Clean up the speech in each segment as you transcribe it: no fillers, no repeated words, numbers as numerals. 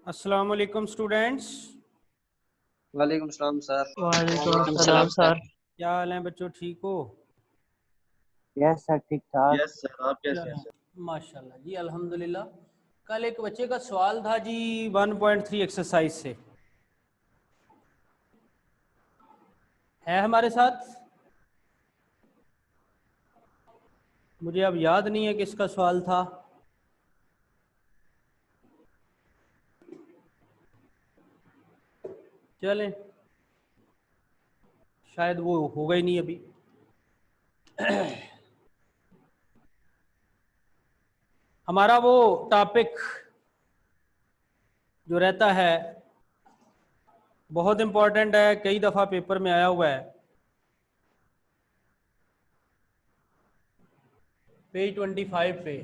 अस्सलाम वालेकुम स्टूडेंट्स। वालेकुम सलाम सर। वालेकुम वालेकुम अस्सलाम सलाम सर। सर। क्या हाल है बच्चों, ठीक हो? यस सर, ठीक ठाक। यस सर, आप कैसे हैं चलें, सर? माशाल्लाह जी, अल्हम्दुलिल्लाह। कल एक बच्चे का सवाल था जी 1.3 एक्सरसाइज से, है हमारे साथ? मुझे अब याद नहीं है किसका सवाल था। चलें, शायद वो होगा ही नहीं अभी। हमारा वो टॉपिक जो रहता है बहुत इम्पोर्टेंट है, कई दफ़ा पेपर में आया हुआ है। पेज 25 पे,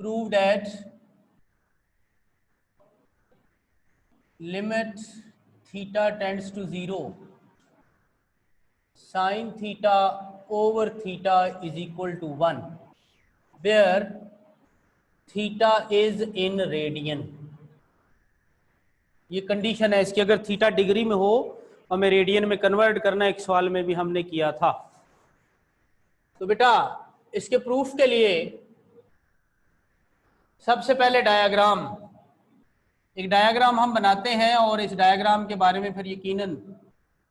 prove that limit theta tends to zero sin theta over theta is equal to 1 where theta is in radian। ये कंडीशन है इसकी, अगर थीटा डिग्री में हो हमें रेडियन में कन्वर्ट करना, एक सवाल में भी हमने किया था। तो बेटा इसके प्रूफ के लिए सबसे पहले एक डायग्राम हम बनाते हैं और इस डायग्राम के बारे में फिर यकीनन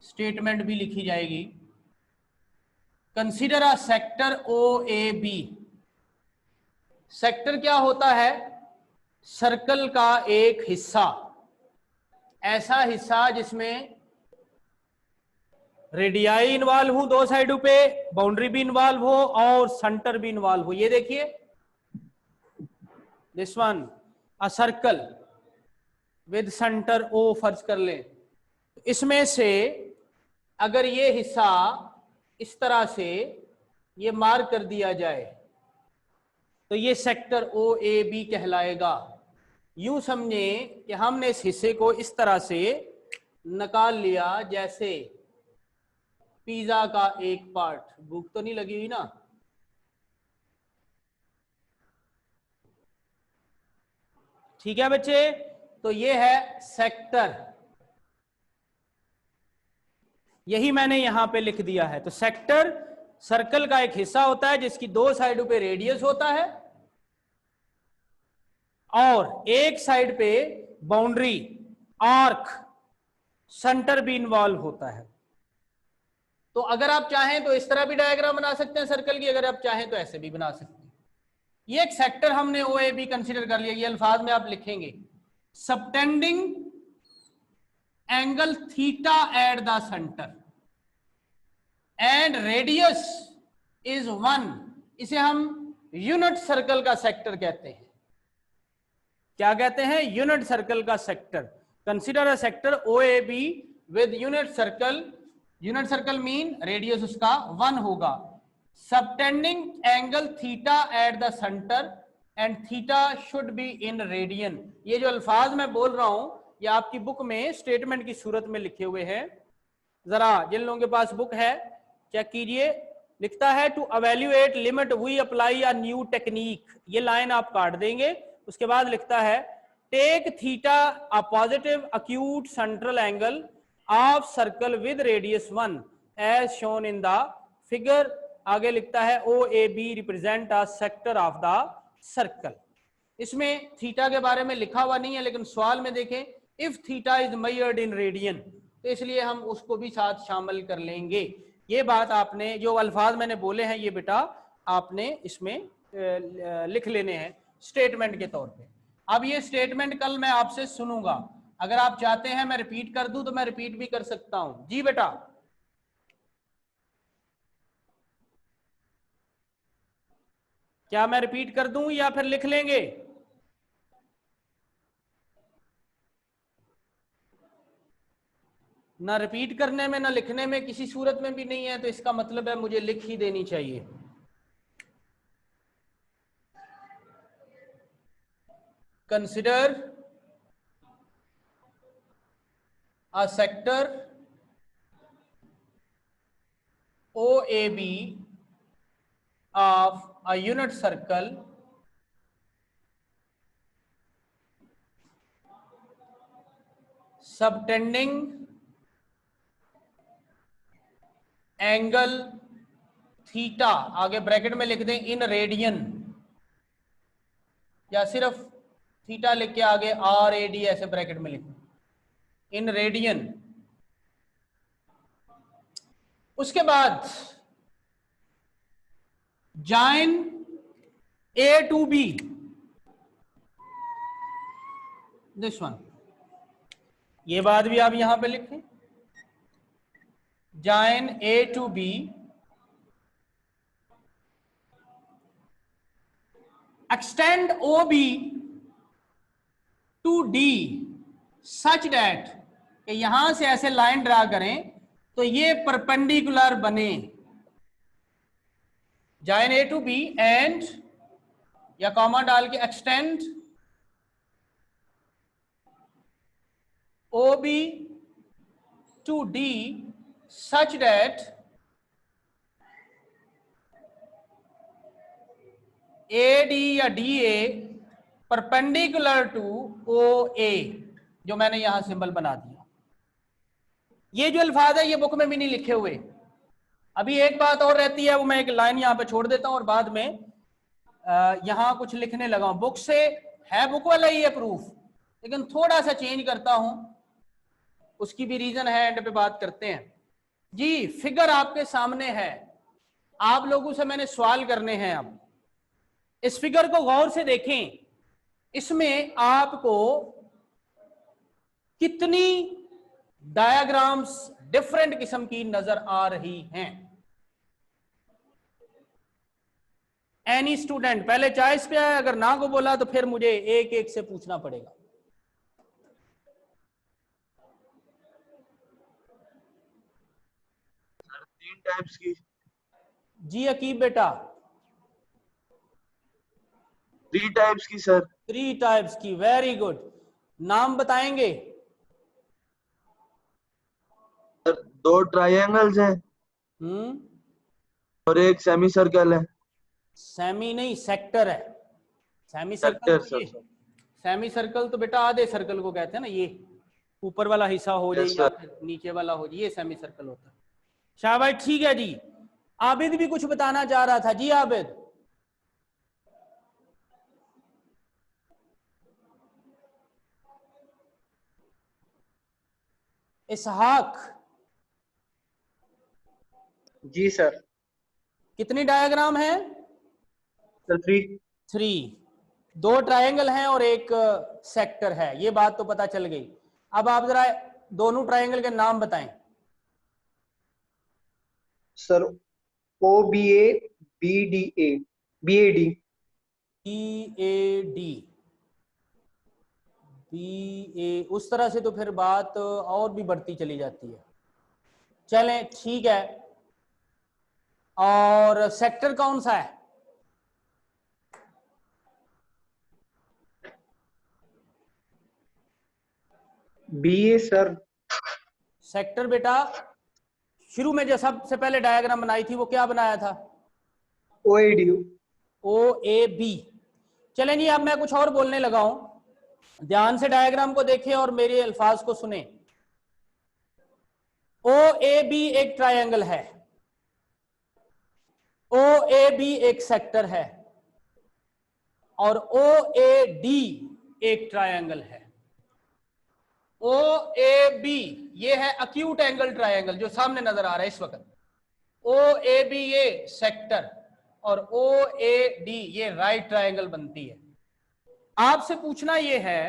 स्टेटमेंट भी लिखी जाएगी। Consider a sector O A B. Sector क्या होता है? सर्कल का एक हिस्सा, ऐसा हिस्सा जिसमें रेडियाई इन्वॉल्व हो, दो साइडों पे बाउंड्री भी इन्वॉल्व हो और सेंटर भी इन्वॉल्व हो। ये देखिए, this one a circle with centre O फर्ज कर लें। इसमें से अगर ये हिस्सा इस तरह से ये मार्क कर दिया जाए तो ये सेक्टर ओ ए बी कहलाएगा। यूं समझे कि हमने इस हिस्से को इस तरह से निकाल लिया जैसे पिज्जा का एक पार्ट। भूख तो नहीं लगी हुई ना? ठीक है बच्चे, तो ये है सेक्टर, यही मैंने यहां पे लिख दिया है। तो सेक्टर सर्कल का एक हिस्सा होता है जिसकी दो साइडों पे रेडियस होता है और एक साइड पे बाउंड्री, आर्क, सेंटर भी इन्वॉल्व होता है। तो अगर आप चाहें तो इस तरह भी डायग्राम बना सकते हैं सर्कल की, अगर आप चाहें तो ऐसे भी बना सकते हैं। ये एक सेक्टर हमने ओ ए बी कंसीडर कर लिया। ये अल्फाज में आप लिखेंगे subtending angle theta at the centre and radius is 1। इसे हम यूनिट सर्कल का सेक्टर कहते हैं। क्या कहते हैं? यूनिट सर्कल का sector. Consider a sector O A B with unit circle. Unit circle mean radius उसका 1 होगा। Subtending angle theta at the centre and theta should be in radian. ये जो अल्फाज मैं बोल रहा हूं ये आपकी बुक में स्टेटमेंट की सूरत में लिखे हुए हैं। जरा जिन लोगों के पास बुक है चेक कीजिए। लिखता है to evaluate limit we apply a new technique. ये लाइन आप काट देंगे। उसके बाद लिखता है take theta a positive acute central angle of circle with radius 1 as shown in the figure. आगे लिखता है O A B represent a sector of the circle. इसमें थीटा के बारे में लिखा हुआ नहीं है, लेकिन सवाल में देखें if theta is measured in radian, तो इसलिए हम उसको भी साथ शामिल कर लेंगे। ये बात आपने, जो अल्फाज मैंने बोले हैं ये बेटा आपने इसमें लिख लेने हैं स्टेटमेंट के तौर पे। अब ये स्टेटमेंट कल मैं आपसे सुनूंगा, अगर आप चाहते हैं मैं रिपीट कर दूं तो मैं रिपीट भी कर सकता हूं। जी बेटा, क्या मैं रिपीट कर दूं या फिर लिख लेंगे? ना रिपीट करने में ना लिखने में किसी सूरत में भी नहीं है, तो इसका मतलब है मुझे लिख ही देनी चाहिए। Consider a sector OAB of a unit circle subtending angle theta, आगे ब्रैकेट में लिख दें इन रेडियन, या सिर्फ थीटा लिख के आगे RAD ऐसे ब्रैकेट में लिख दें, इन रेडियन। उसके बाद join A to B, this one, ये बात भी आप यहां पे लिखें, join A to B, extend OB to D such that कि यहां से ऐसे लाइन ड्रा करें तो ये परपेंडिकुलर बने। Join A to B and या कॉमा डाल के extend OB to D such that AD या DA परपेंडिकुलर टू OA, जो मैंने यहां सिंबल बना दिया। ये जो अल्फाज है ये बुक में भी नहीं लिखे हुए। अभी एक बात और रहती है, वो मैं एक लाइन यहां पे छोड़ देता हूं और बाद में यहां कुछ लिखने लगा हूं। बुक से है, बुक वाला ही है प्रूफ, लेकिन थोड़ा सा चेंज करता हूं, उसकी भी रीजन है, एंड पे बात करते हैं जी। फिगर आपके सामने है, आप लोगों से मैंने सवाल करने हैं। अब इस फिगर को गौर से देखें, इसमें आपको कितनी डायग्राम्स डिफरेंट किस्म की नजर आ रही हैं। एनी स्टूडेंट पहले चॉइस पे आए, अगर ना को बोला तो फिर मुझे एक एक से पूछना पड़ेगा। तीन टाइप्स की जी अकीब बेटा, 3 टाइप्स की सर। 3 टाइप्स की, वेरी गुड। नाम बताएंगे? सर 2 ट्रायंगल्स हैं और एक सेमी सर्कल है। सेमी नहीं, सेक्टर है। सेमी सर्कल सेक्टर तो ये, सर। सेमी सर्कल तो बेटा आधे सर्कल को कहते हैं ना, ये ऊपर वाला हिस्सा हो जाए Yes, या sir. फिर नीचे वाला हो जाए, ये सेमी सर्कल होता है। शाबाश, ठीक है जी। आबिद भी कुछ बताना चाह रहा था जी। आबिद, इसहाक, जी सर। कितनी डायग्राम है? सर 3। 3, 2 ट्रायंगल हैं और एक सेक्टर है, ये बात तो पता चल गई। अब आप जरा दोनों ट्रायंगल के नाम बताएं। Sir OBA BDA BAD BAD BA, उस तरह से तो फिर बात और भी बढ़ती चली जाती है। चलें ठीक है। और सेक्टर कौन सा है? BA sir. सेक्टर बेटा शुरू में जो सबसे पहले डायग्राम बनाई थी वो क्या बनाया था? OAD OAB। चलें जी, अब मैं कुछ और बोलने लगा हूं, ध्यान से डायग्राम को देखें और मेरे अल्फाज को सुने। OAB एक ट्रायंगल है, OAB एक सेक्टर है, और OAD एक ट्रायंगल है। OAB ये है अक्यूट एंगल ट्रायंगल जो सामने नजर आ रहा है इस वक्त। OAB ये सेक्टर और OAD ये राइट ट्रायंगल बनती है। आपसे पूछना ये है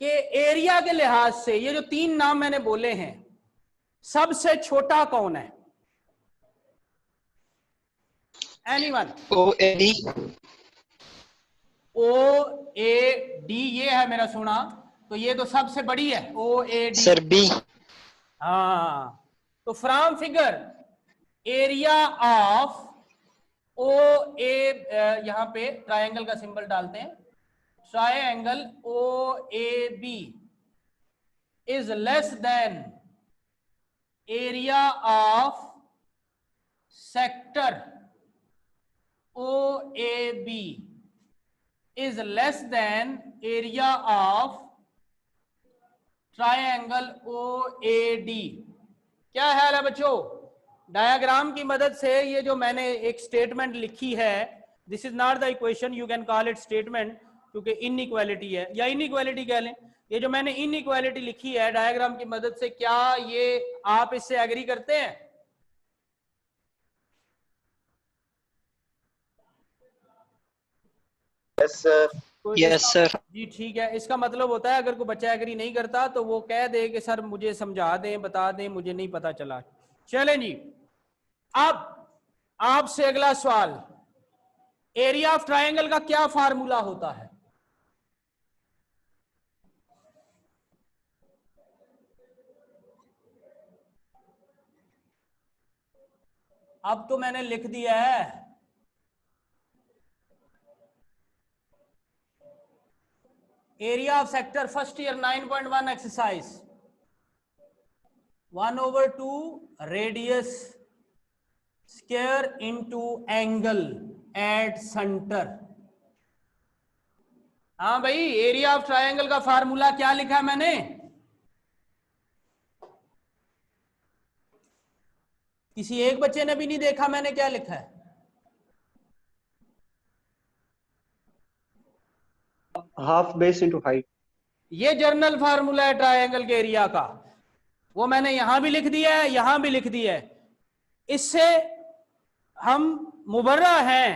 कि एरिया के लिहाज से ये जो 3 नाम मैंने बोले हैं, सबसे छोटा कौन है? एनीवन? OAD OAD ये है मेरा सुना, तो ये तो सबसे बड़ी है OAD। Sir B। हाँ, तो from figure area of OA, यहां पे ट्रायंगल का सिंबल डालते हैं, triangle OAB is less than area of sector OAB is less than area of triangle OAD। क्या ख्याल है बच्चों? डायग्राम की मदद से ये जो मैंने एक स्टेटमेंट लिखी है, this is not the equation, you can call it statement, क्योंकि इनइक्वालिटी है या इनइक्वालिटी कह लें। ये जो मैंने इनइक्वालिटी लिखी है डायग्राम की मदद से, क्या ये आप इससे एग्री करते हैं? Yes sir. Yes sir. जी ठीक है। इसका मतलब होता है अगर कोई बच्चा एग्री नहीं करता तो वो कह दे कि सर मुझे समझा दें, बता दें, मुझे नहीं पता चला। चलें जी, अब आपसे अगला सवाल, एरिया ऑफ ट्रायंगल का क्या फार्मूला होता है? अब तो मैंने लिख दिया है, area of sector first year 9.1 exercise 1/2 radius square into angle at centre. हाँ भाई, एरिया ऑफ ट्रायंगल का फार्मूला क्या लिखा है मैंने? किसी एक बच्चे ने भी नहीं देखा मैंने क्या लिखा है? Half base into height. ये जर्नल फार्मूला है ट्रायंगल के एरिया का, वो मैंने यहां भी लिख दिया है, यहां भी लिख दिया है। इससे हम मुबर्रा हैं,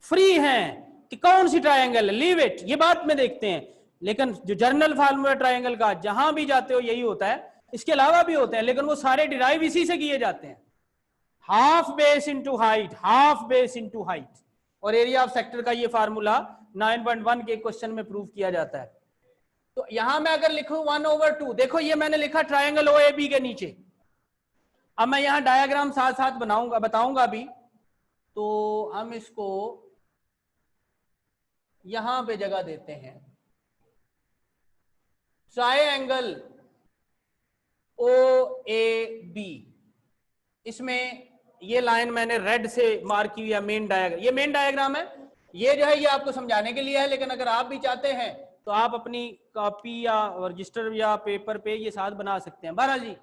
फ्री हैं कि कौन सी ट्रायंगल है, लीव इट, ये बात में देखते हैं। लेकिन जो जर्नल फार्मूला ट्रायंगल का जहां भी जाते हो यही होता है, इसके अलावा भी होते हैं, लेकिन वो सारे डिराइव इसी से किए जाते हैं। Half base into height, half base into height, और एरिया ऑफ सेक्टर का ये फार्मूला 9.1 के क्वेश्चन में प्रूव किया जाता है। तो यहां मैं अगर लिखूं 1/2, देखो ये मैंने लिखा ट्रायंगल OAB के नीचे। अब मैं यहां डायग्राम साथ साथ बनाऊंगा, बताऊंगा भी, तो हम इसको यहां पे जगह देते हैं। ट्रायंगल OAB, इसमें ये लाइन मैंने रेड से मार्क की हुई है, मेन डायग्राम, ये मेन डायग्राम है। ये जो है ये आपको समझाने के लिए है, लेकिन अगर आप भी चाहते हैं तो आप अपनी कॉपी या रजिस्टर या पेपर पे ये साथ बना सकते हैं। बहरहाल जी,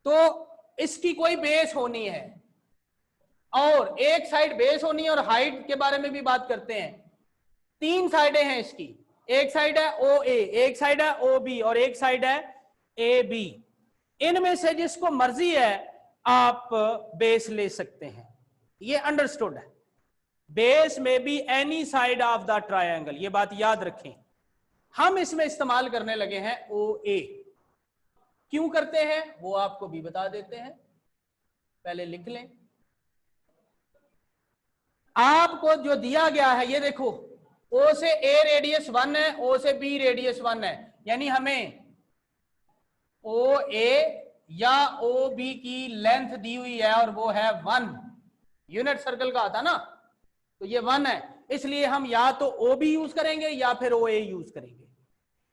तो इसकी कोई बेस होनी है, और एक साइड बेस होनी है, और हाइट के बारे में भी बात करते हैं। 3 साइडें हैं इसकी, एक साइड है OA, एक साइड है OB, और एक साइड है AB। इनमें से जिसको मर्जी है आप बेस ले सकते हैं, ये अंडरस्टूड है। बेस में be any side of the triangle, ये बात याद रखें। हम इसमें इस्तेमाल करने लगे हैं OA। क्यों करते हैं वो आपको भी बता देते हैं, पहले लिख लें। आपको जो दिया गया है ये देखो, O से A रेडियस 1 है, O से B रेडियस 1 है, यानी हमें OA या OB की लेंथ दी हुई है, और वो है 1। यूनिट सर्कल का आता ना, तो ये 1 है, इसलिए हम या तो OB यूज करेंगे या फिर OA यूज करेंगे।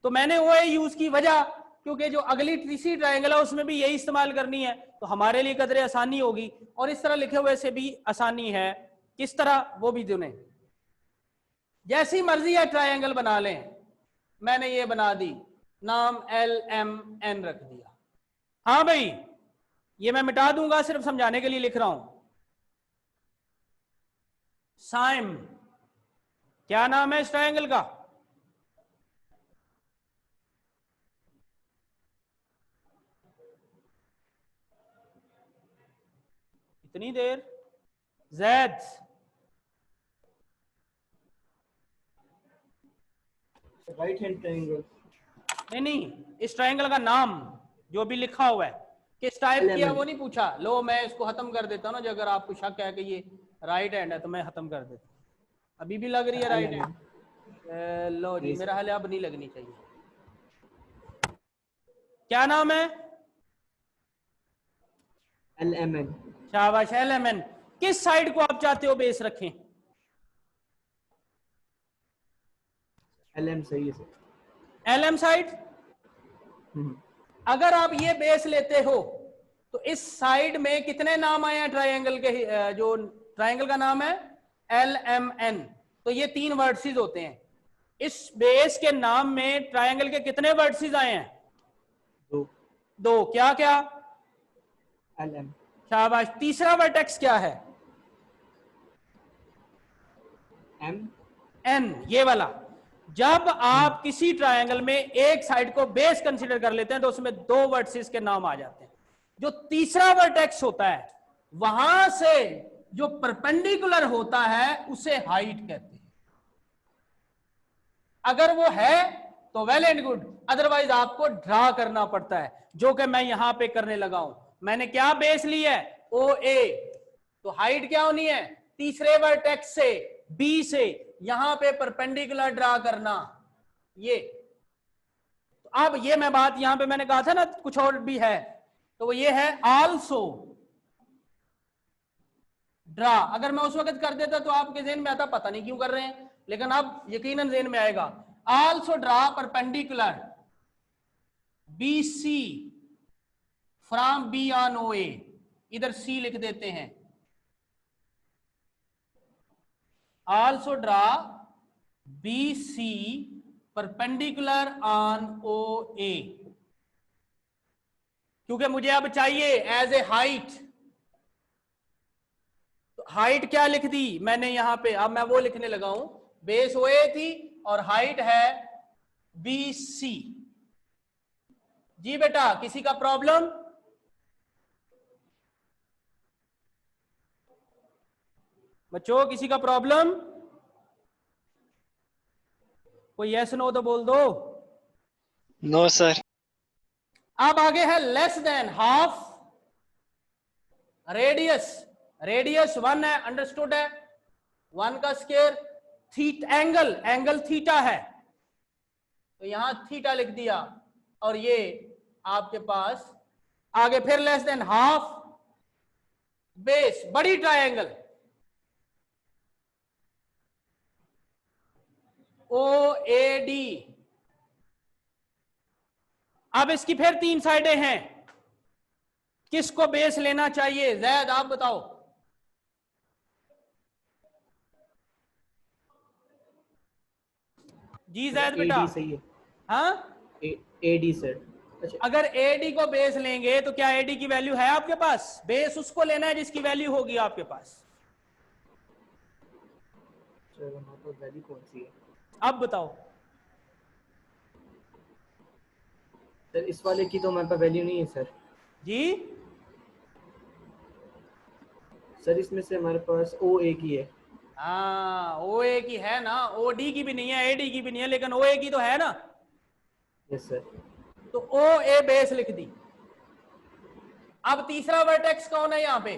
तो मैंने OA यूज की वजह, क्योंकि जो अगली तीसरी ट्रायंगल है उसमें भी यही इस्तेमाल करनी है, तो हमारे लिए कदरे आसानी होगी, और इस तरह लिखे हुए से भी आसानी है। किस तरह, वो भी दुने जैसी मर्जी है ट्रायंगल बना लें। मैंने ये बना दी, नाम LMN रख दिया। हाँ भाई, ये मैं मिटा दूंगा, सिर्फ समझाने के लिए लिख रहा हूं। साइम, क्या नाम है इस ट्रायंगल का? इतनी देर। Z, right hand triangle. नहीं, इस ट्रायंगल का नाम जो भी लिखा हुआ है, किस टाइप की है वो नहीं पूछा। लो मैं इसको खत्म कर देता हूं ना, जो अगर आपको शक है कि ये राइट हैंड है तो मैं खत्म कर देता हूं। अभी भी लग रही है राइट हैंड? लो जी, मेरा हाल अब नहीं लगनी चाहिए। क्या नाम है? LMN। शाबाश, LMN। किस साइड को आप चाहते हो बेस रखें? LM सही है सर। LM side. अगर आप ये बेस लेते हो तो इस साइड में कितने नाम आए हैं ट्रायंगल के? जो ट्रायंगल का नाम है LMN, तो ये 3 वर्टिसेस होते हैं। इस बेस के नाम में ट्रायंगल के कितने वर्टिसेस आए हैं? दो, क्या क्या? LM, शाबाश। तीसरा वर्टेक्स क्या है? M, एन, ये वाला। जब आप किसी ट्रायंगल में एक साइड को बेस कंसीडर कर लेते हैं तो उसमें दो वर्टिसेस के नाम आ जाते हैं। जो तीसरा वर्टेक्स होता है वहां से जो परपेंडिकुलर होता है उसे हाइट कहते हैं। अगर वो है तो वेल एंड गुड, अदरवाइज आपको ड्रा करना पड़ता है, जो कि मैं यहां पे करने लगा हूं। मैंने क्या बेस लिया है? ओ ए, तो हाइट क्या होनी है? तीसरे वर्टेक्स से बी से यहां पे परपेंडिकुलर ड्रा करना। ये तो अब ये मैं बात यहां पे मैंने कहा था ना कुछ और भी है, तो वो ये है आल्सो ड्रा। अगर मैं उस वक्त कर देता तो आपके ज़हन में आता पता नहीं क्यों कर रहे हैं, लेकिन अब यकीनन ज़हन में आएगा। Also draw perpendicular BC from be on OA, इधर C लिख देते हैं। Also draw BC perpendicular on OA, क्योंकि मुझे अब चाहिए एज ए हाइट। तो हाइट क्या लिख दी मैंने यहां पे? अब मैं वो लिखने लगा हूं, बेस OA थी और हाइट है BC। जी बेटा, किसी का प्रॉब्लम? बच्चों किसी का प्रॉब्लम? कोई यस नो तो बोल दो। no sir, अब आगे है less than half radius. Radius 1 है, अंडरस्टूड है, 1 का स्क्वायर। एंगल, एंगल थीटा है, तो यहां थीटा लिख दिया। और ये आपके पास आगे फिर लेस देन हाफ बेस, बड़ी ट्रायंगल OAD। अब इसकी फिर 3 साइडें हैं, किसको बेस लेना चाहिए? जैद आप बताओ। जी जैद बेटा। AD सही है, हाँ, AD सर। अच्छा, अगर AD को बेस लेंगे तो क्या AD की वैल्यू है आपके पास? बेस उसको लेना है जिसकी वैल्यू होगी आपके पास। सर हमारे पास वैल्यू कौन सी है? अब बताओ। सर इस वाले की तो हमारे पास वैल्यू नहीं है सर। जी सर इसमें से हमारे पास OA की है। हाँ, OA की है ना, OD की भी नहीं है, AD की भी नहीं है, लेकिन OA की तो है ना। Yes sir. तो OA बेस लिख दी। अब तीसरा वर्टेक्स कौन है यहां पे?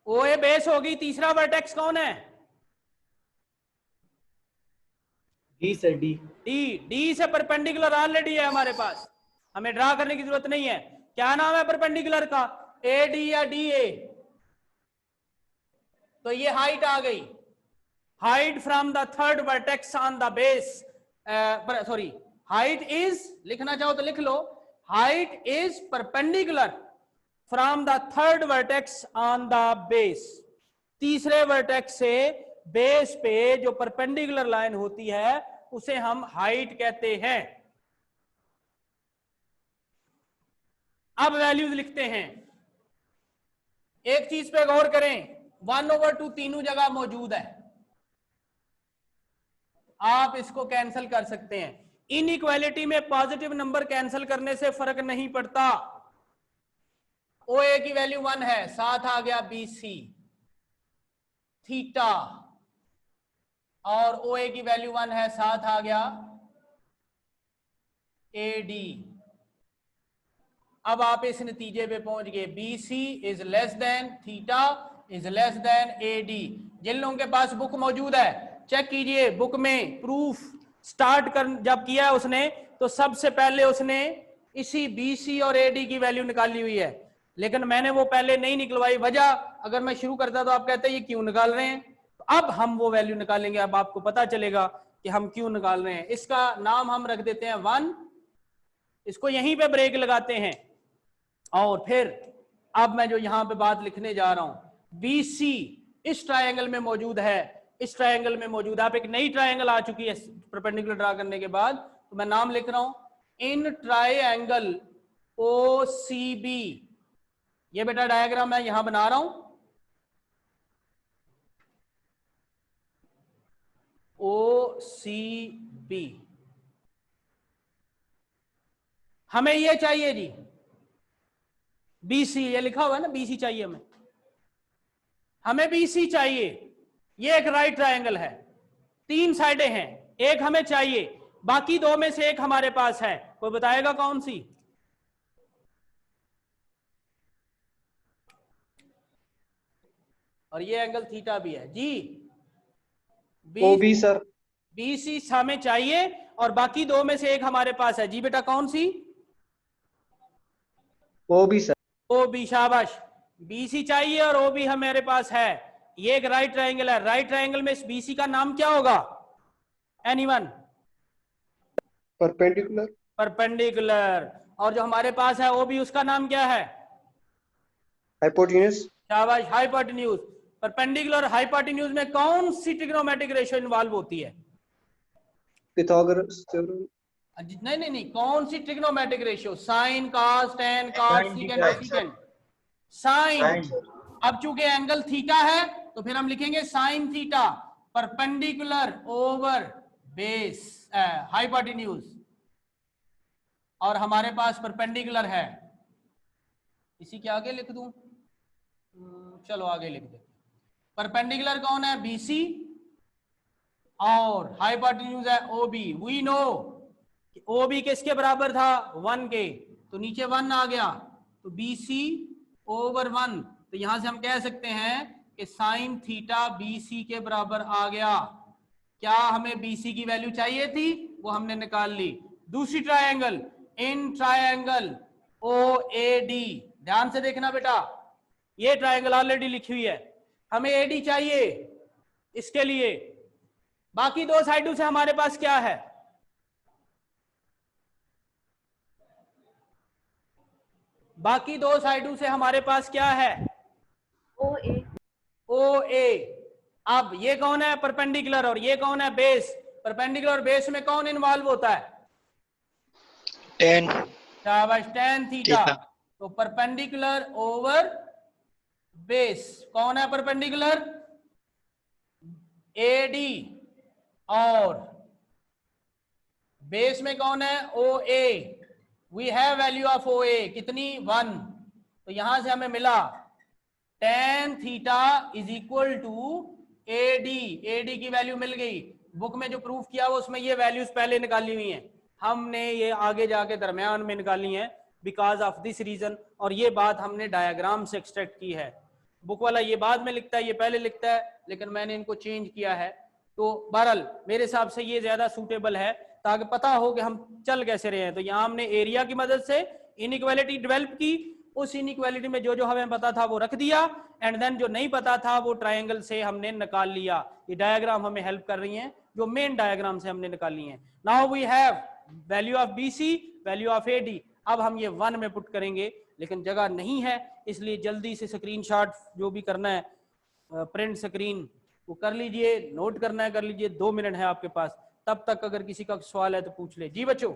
OA बेस होगी, तीसरा वर्टेक्स कौन है? D sir, D। डी से परपेंडिकुलर ऑलरेडी है हमारे पास, हमें ड्रा करने की जरूरत नहीं है। क्या नाम है परपेंडिकुलर का? AD या DA? तो ये हाइट आ गई। Height from the third vertex on the base, sorry, height is, लिखना चाहो तो लिख लो, height is perpendicular from the third vertex on the base. तीसरे वर्टेक्स से बेस पे जो परपेंडिकुलर लाइन होती है उसे हम हाइट कहते हैं। अब वैल्यूज लिखते हैं। एक चीज पे गौर करें, 1/2 तीनों जगह मौजूद है, आप इसको कैंसिल कर सकते हैं। इनइक्वालिटी में पॉजिटिव नंबर कैंसिल करने से फर्क नहीं पड़ता। OA की वैल्यू 1 है, साथ आ गया BC थीटा, और OA की वैल्यू 1 है, साथ आ गया AD। अब आप इस नतीजे पे पहुंच गए, BC is less than theta is less than AD। जिन लोगों के पास बुक मौजूद है चेक कीजिए, बुक में प्रूफ स्टार्ट कर जब किया है उसने तो सबसे पहले उसने इसी BC और AD की वैल्यू निकाली हुई है, लेकिन मैंने वो पहले नहीं निकलवाई। वजह, अगर मैं शुरू करता तो आप कहते ये क्यों निकाल रहे हैं, तो अब हम वो वैल्यू निकालेंगे। अब आपको पता चलेगा कि हम क्यों निकाल रहे हैं। इसका नाम हम रख देते हैं 1, इसको यहीं पे ब्रेक लगाते हैं। और फिर अब मैं जो यहां पे बात लिखने जा रहा हूं, BC इस ट्रायंगल में मौजूद है, इस ट्रायंगल में मौजूद है। आप एक नई ट्रायंगल आ चुकी है परपेंडिकुलर ड्रा करने के बाद, तो मैं नाम लिख रहा हूं इन ट्रायंगल OCB। ये बेटा डायग्राम मैं यहां बना रहा हूं, OCB। हमें ये चाहिए जी BC, ये लिखा हुआ है ना BC चाहिए हमें BC चाहिए। ये एक राइट ट्रायंगल है, 3 साइडें हैं, एक हमें चाहिए, बाकी 2 में से एक हमारे पास है, कोई बताएगा कौन सी? और ये एंगल थीटा भी है जी। OB sir. BC हमें चाहिए और बाकी 2 में से एक हमारे पास है जी। बेटा कौन सी? OB sir. OB, शाबाश। BC चाहिए और OB हमारे पास है। ये एक राइट ट्रायंगल है, राइट ट्रायंगल में इस BC का नाम क्या होगा? एनीवन? परपेंडिकुलर। परपेंडिकुलर। और जो हमारे पास है OB, उसका नाम क्या है? हाइपोटेन्यूज। शाबाश, हाइपोटेन्यूज। परपेंडिकुलर हाइपोटेन्यूज में कौन सी ट्रिग्नोमेट्रिक रेशियो इन्वॉल्व होती है? Pythagoras theorem. नहीं, कौन सी trigonometric ratio? Sine, cos, tan, cos, secant, second. Sine. अब चूंकि एंगल थीटा है तो फिर हम लिखेंगे sine theta perpendicular over base hypotenuse, और हमारे पास परपेंडिकुलर है। इसी के आगे लिख दूं? चलो आगे लिख दे। परपेंडिकुलर कौन है? BC, और हाइपोटेन्यूज है OB। वी नो OB किसके बराबर था? 1 के, तो नीचे 1 आ गया, तो BC ओवर 1। तो यहां से हम कह सकते हैं कि साइन थीटा BC के बराबर आ गया। क्या हमें BC की वैल्यू चाहिए थी? वो हमने निकाल ली। दूसरी ट्रायंगल, इन ट्रायंगल OAD, ध्यान से देखना बेटा, ये ट्रायंगल ऑलरेडी लिखी हुई है, हमें AD चाहिए। इसके लिए बाकी 2 साइडों से हमारे पास क्या है? बाकी 2 साइडों से हमारे पास क्या है? OA। अब ये कौन है? परपेंडिकुलर, और ये कौन है? बेस। परपेंडिकुलर और बेस में कौन इन्वॉल्व होता है? टेन। शाबाश, टेन थीटा। तो परपेंडिकुलर ओवर बेस कौन है? परपेंडिकुलर AD, और बेस में कौन है? OA। We have value of OA कितनी? 1। तो यहां से हमें मिला tan theta is equal to AD। AD की वैल्यू मिल गई। बुक में जो प्रूफ किया वो उसमें ये वैल्यूज पहले निकाली हुई हैं, हमने ये आगे जाके दरमियान में निकाली हैं बिकॉज ऑफ दिस रीजन। और ये बात हमने डायग्राम से एक्सट्रैक्ट की है। बुक वाला ये बाद में लिखता है, ये पहले लिखता है, लेकिन मैंने इनको चेंज किया है। तो बहरहाल मेरे हिसाब से ये ज्यादा सूटेबल है ताकि पता हो कि हम चल कैसे रहे हैं। तो यहाँ हमने एरिया की मदद से इनइक्वालिटी डेवलप की, उस इनइक्वालिटी में जो जो हमें पता था वो रख दिया, एंड देन जो नहीं पता था वो ट्रायंगल से हमने निकाल लिया। ये डायग्राम हमें हेल्प कर रही हैं, जो मेन डायग्राम से हमने निकाली हैं। Now we have value of BC, value of AD। अब हम ये 1 में पुट करेंगे, लेकिन जगह नहीं है, इसलिए जल्दी से स्क्रीनशॉट जो भी करना है प्रिंट स्क्रीन वो कर लीजिए, नोट करना है कर लीजिए। 2 मिनट है आपके पास, तब तक अगर किसी का सवाल है तो पूछ ले जी बच्चों।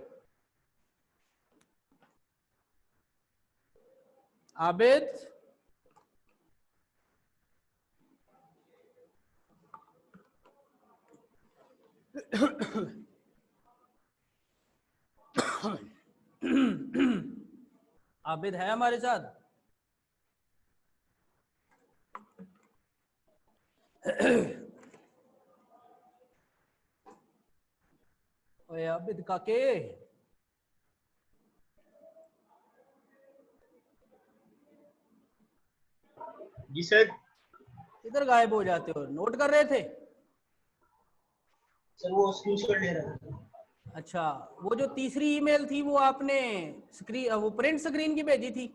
आबिद, आबिद है हमारे साथ? ओए आबिद काके, जी सर। इधर गायब हो जाते हो? नोट कर रहे थे? सर वो स्क्रीनशॉट ले रहा था। अच्छा, वो जो तीसरी ईमेल थी वो आपने वो प्रिंट स्क्रीन की भेजी थी?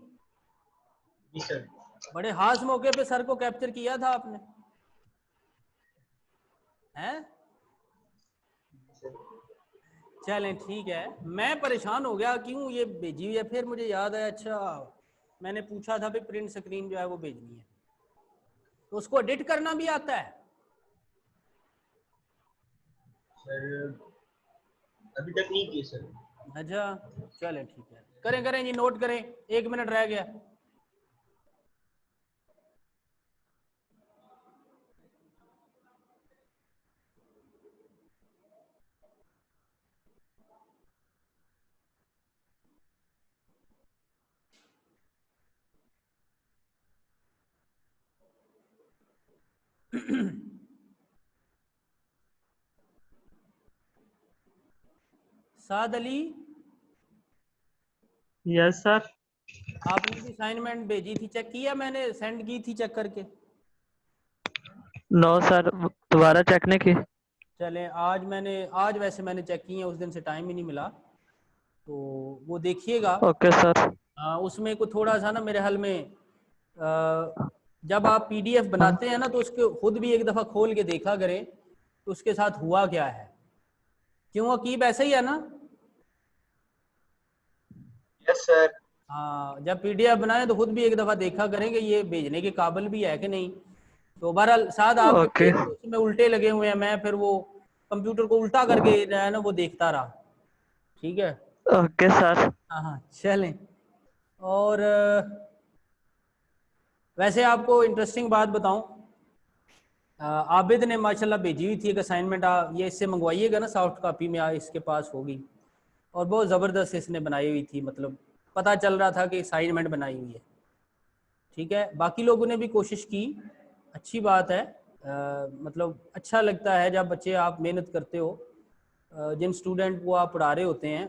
जी सर। बड़े खास मौके पे सर को कैप्चर किया था आपने, हैं? चलें ठीक है। मैं परेशान हो गया क्यों ये भेजी हुई है, फिर मुझे याद आया अच्छा मैंने पूछा था भी प्रिंट स्क्रीन जो है वो भेजनी है। तो उसको एडिट करना भी आता है? सर अभी तक नहीं किए सर। अच्छा चले ठीक है, करें करें जी, नोट करें, 1 मिनट रह गया। साद अली, यस सर। आपने भी असाइनमेंट भेजी थी, चेक किया? मैंने सेंड की थी चेक करके। नो सर, दोबारा चेक नहीं की। चलें, आज वैसे मैंने चेक की है, उस दिन से टाइम ही नहीं मिला, तो वो देखिएगा। Okay sir. उसमें को थोड़ा सा ना मेरे हाल में जब आप पीडीएफ बनाते हैं ना तो उसके खुद भी एक दफ़ा खोल के देखा करें तो उसके साथ हुआ क्या है। क्यों अकीब, ऐसा ही है ना? Yes sir. हाँ, जब पीडीएफ बनाए तो खुद भी एक दफ़ा देखा करें कि ये भेजने के काबिल भी है कि नहीं। तो बहरहाल साथ आपके ओके। पेज उसमें उल्टे लगे हुए हैं, मैं फिर वो कंप्यूटर को उल्टा करके जो है ना वो देखता रहा। ठीक है, ओके सर। हाँ हाँ चलें। और वैसे आपको इंटरेस्टिंग बात बताऊं, आबिद ने माशाल्लाह भेजी हुई थी एक असाइनमेंट, ये इससे मंगवाइएगा ना, सॉफ्ट कॉपी में इसके पास होगी, और बहुत ज़बरदस्त इसने बनाई हुई थी, मतलब पता चल रहा था कि असाइनमेंट बनाई हुई है। ठीक है, बाकी लोगों ने भी कोशिश की, अच्छी बात है। मतलब अच्छा लगता है जब बच्चे आप मेहनत करते हो, जिन स्टूडेंट को आप पढ़ा रहे होते हैं।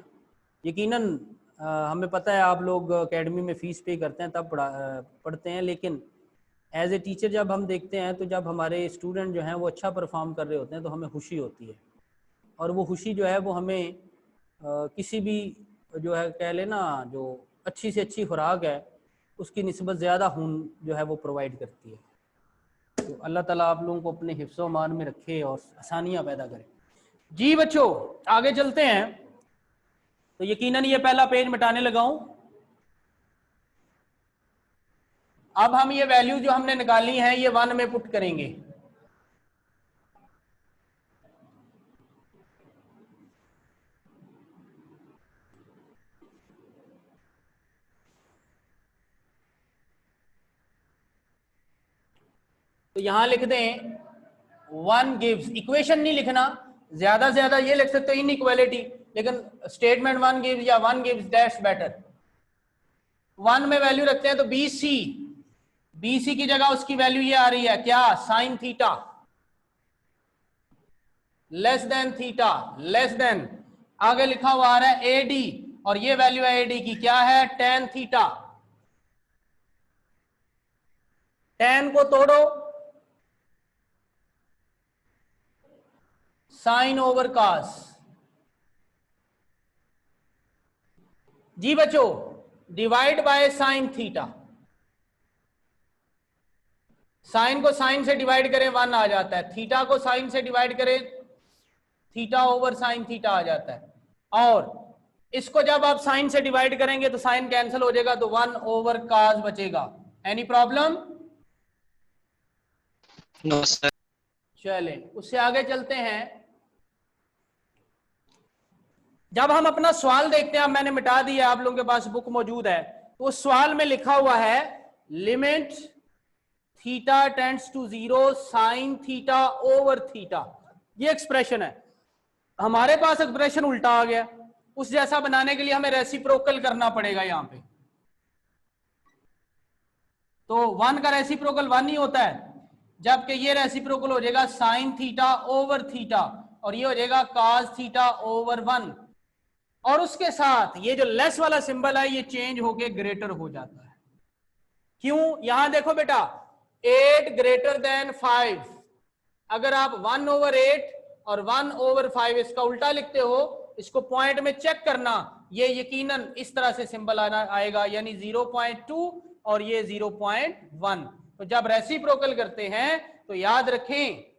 यकीनन हमें पता है आप लोग एकेडमी में फ़ीस पे करते हैं तब पढ़ते हैं, लेकिन एज ए टीचर जब हम देखते हैं तो जब हमारे स्टूडेंट जो हैं वो अच्छा परफॉर्म कर रहे होते हैं तो हमें खुशी होती है, और वो खुशी जो है वो हमें किसी भी जो है कह लेना जो अच्छी से अच्छी खुराक है उसकी निस्बत ज़्यादा खून जो है वो प्रोवाइड करती है। तो अल्लाह ताला आप लोगों को अपने हिफ्ज़ व मान में रखे और आसानियाँ पैदा करे। जी बच्चों आगे चलते हैं। तो यकीनन ये पहला पेज मिटाने लगा हूँ। अब हम ये वैल्यू जो हमने निकाली है ये 1 में पुट करेंगे। तो यहां लिख दें 1 गिव्स, इक्वेशन नहीं लिखना, ज्यादा से ज्यादा ये लिख सकते हो इनइक्वालिटी, लेकिन स्टेटमेंट 1 गिव्स या 1 गिव्स दैट्स बेटर। 1 में वैल्यू रखते हैं तो BC, BC की जगह उसकी वैल्यू ये आ रही है क्या, sine theta, less than theta, less than, आगे लिखा हुआ आ रहा है AD, और ये वैल्यू है AD की क्या है, tan थीटा। tan को तोड़ो, साइन ओवर कॉस। जी बच्चों, divide by sine theta, sine को साइन से डिवाइड करें 1 आ जाता है, थीटा को साइन से डिवाइड करें थीटा ओवर साइन थीटा आ जाता है, और इसको जब आप साइन से डिवाइड करेंगे तो साइन कैंसिल हो जाएगा तो 1 ओवर कॉस बचेगा। Any problem? No sir. चले उससे आगे चलते हैं। जब हम अपना सवाल देखते हैं, मैंने मिटा दिया, आप लोगों के पास बुक मौजूद है, तो उस सवाल में लिखा हुआ है limit theta tends to 0 sine theta over theta, ये एक्सप्रेशन है। हमारे पास एक्सप्रेशन उल्टा आ गया, उस जैसा बनाने के लिए हमें रेसिप्रोकल करना पड़ेगा यहां पे। तो 1 का रेसिप्रोकल 1 ही होता है, जबकि ये रेसिप्रोकल हो जाएगा साइन थीटा ओवर थीटा, और ये हो जाएगा cos थीटा ओवर 1, और उसके साथ ये जो लेस वाला सिंबल है ये चेंज होके ग्रेटर हो जाता है। क्यों? यहां देखो बेटा, 8 ग्रेटर देन 5, अगर आप 1 ओवर 8 और 1 ओवर 5 इसका उल्टा लिखते हो, इसको पॉइंट में चेक करना, ये यकीनन इस तरह से सिंबल आएगा, यानी 0.2 और ये 0.1। तो जब रेसिप्रोकल करते हैं तो याद रखें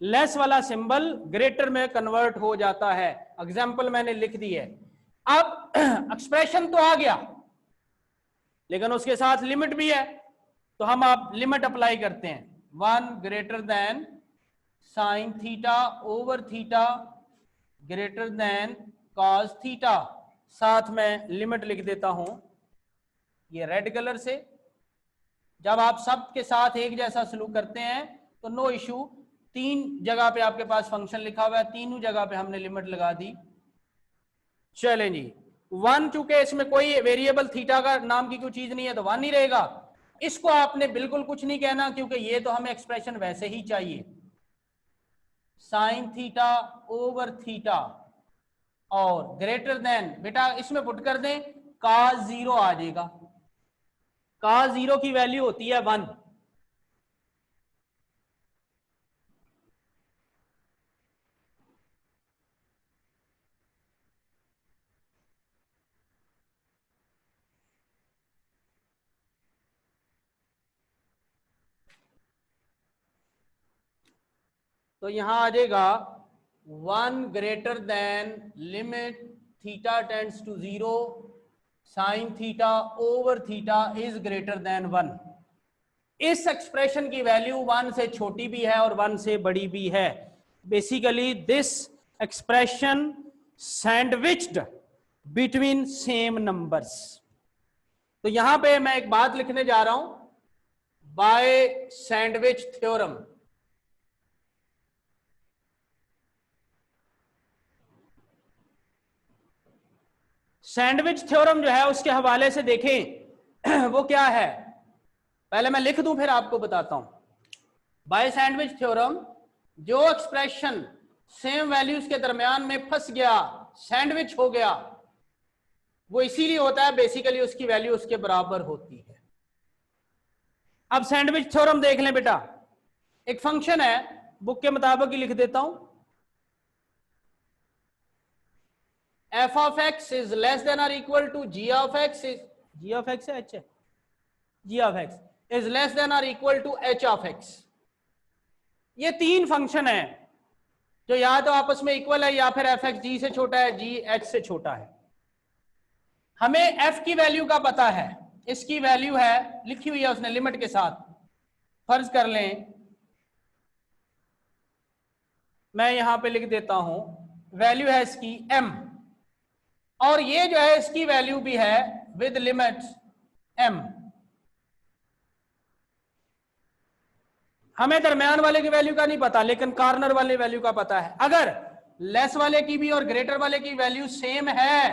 लेस वाला सिंबल ग्रेटर में कन्वर्ट हो जाता है। एग्जाम्पल मैंने लिख दी है। अब एक्सप्रेशन तो आ गया, लेकिन उसके साथ लिमिट भी है, तो हम आप लिमिट अप्लाई करते हैं 1 greater then sign theta over theta greater than cos theta. साथ में लिमिट लिख देता हूं ये रेड कलर से। जब आप सब के साथ एक जैसा सलूक करते हैं तो नो इशू। 3 जगह पे आपके पास फंक्शन लिखा हुआ है, तीनों जगह पे हमने लिमिट लगा दी। चलें जी, 1 चूंकि इसमें कोई वेरिएबल थीटा का नाम की कोई चीज नहीं है तो 1 ही रहेगा। इसको आपने बिल्कुल कुछ नहीं कहना क्योंकि ये तो हमें एक्सप्रेशन वैसे ही चाहिए। साइन थीटा ओवर थीटा और ग्रेटर देन, बेटा इसमें पुट कर दें cos 0 आ जाएगा। cos 0 की वैल्यू होती है 1। तो यहां आ जाएगा 1 greater than limit theta tends to 0 sine theta over theta is greater than 1। इस एक्सप्रेशन की वैल्यू 1 से छोटी भी है और 1 से बड़ी भी है। Basically this expression sandwiched between same numbers. तो यहां पे मैं एक बात लिखने जा रहा हूं, by sandwich theorem. Sandwich theorem जो है उसके हवाले से देखें वो क्या है, पहले मैं लिख दूं फिर आपको बताता हूं। बाय सैंडविच थ्योरम, जो एक्सप्रेशन सेम वैल्यूज के दरमियान में फंस गया, सैंडविच हो गया, वो इसीलिए होता है बेसिकली उसकी वैल्यू उसके बराबर होती है। अब सैंडविच थ्योरम देख लें बेटा। एक फंक्शन है, बुक के मुताबिक ही लिख देता हूं, f of x is less than or equal to g of x is g of x है h है g of x is less than or equal to h of x। ये 3 function है जो या तो आपस में इक्वल है या फिर f x g से छोटा है, g h से छोटा है। हमें f की वैल्यू का पता है, इसकी वैल्यू है लिखी हुई है उसने लिमिट के साथ। फर्ज कर लें मैं यहां पे लिख देता हूं वैल्यू है इसकी m, और ये जो है इसकी वैल्यू भी है विद लिमिट m। हमें दरमियान वाले की वैल्यू का नहीं पता लेकिन कॉर्नर वाले वैल्यू का पता है। अगर लेस वाले की भी और ग्रेटर वाले की वैल्यू सेम है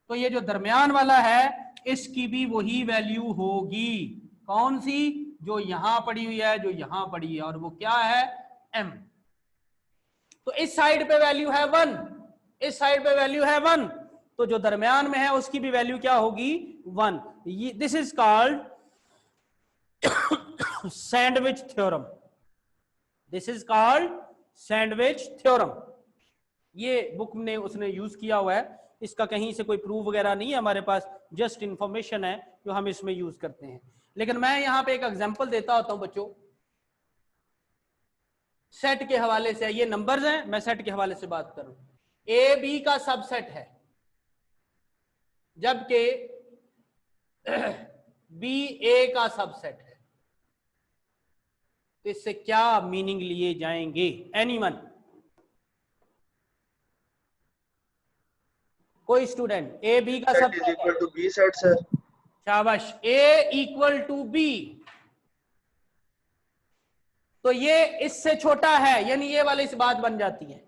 तो ये जो दरमियान वाला है इसकी भी वही वैल्यू होगी। कौन सी? जो यहां पड़ी हुई है, जो यहां पड़ी है, और वो क्या है? m। तो इस साइड पे वैल्यू है 1, इस साइड पे वैल्यू है 1, तो जो दरमियान में है उसकी भी वैल्यू क्या होगी? 1। This is called sandwich theorem. This is called sandwich theorem. ये बुक में उसने यूज किया हुआ है, इसका कहीं से कोई प्रूफ वगैरह नहीं है हमारे पास, जस्ट इंफॉर्मेशन है जो हम इसमें यूज करते हैं। लेकिन मैं यहां पे एक एग्जांपल देता होता हूं बच्चों, सेट के हवाले से। ये नंबर्स हैं, मैं सेट के हवाले से बात करूं। ए बी का सबसेट है जबकि बी ए का सबसेट है, तो इससे क्या मीनिंग लिए जाएंगे? एनीवन? कोई स्टूडेंट? ए बी का set is equal to B set sir. शाबाश। ए इक्वल टू बी, तो ये इससे छोटा है, यानी ये वाली इस बात बन जाती है,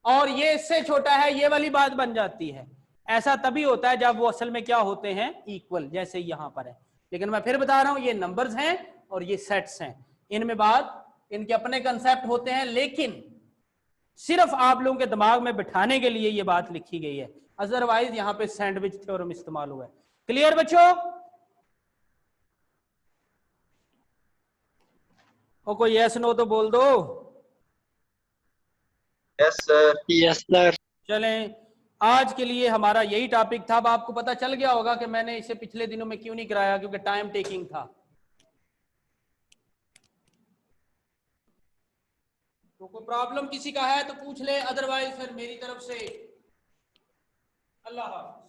और ये इससे छोटा है, ये वाली बात बन जाती है। ऐसा तभी होता है जब वो असल में क्या होते हैं? इक्वल, जैसे यहां पर है। लेकिन मैं फिर बता रहा हूं ये नंबर्स हैं और ये सेट्स हैं, इनमें बात, इनके अपने कंसेप्ट होते हैं, लेकिन सिर्फ आप लोगों के दिमाग में बिठाने के लिए ये बात लिखी गई है, अदरवाइज यहां पे सैंडविच थ्योरम इस्तेमाल हुआ है। क्लियर बच्चों? और कोई यस नो तो बोल दो। Yes sir. Yes sir. चलें, आज के लिए हमारा यही टॉपिक था। अब आपको पता चल गया होगा कि मैंने इसे पिछले दिनों में क्यों नहीं कराया, क्योंकि टाइम टेकिंग था। तो कोई प्रॉब्लम किसी का है तो पूछ ले, अदरवाइज फिर मेरी तरफ से अल्लाह हाफ़िज़।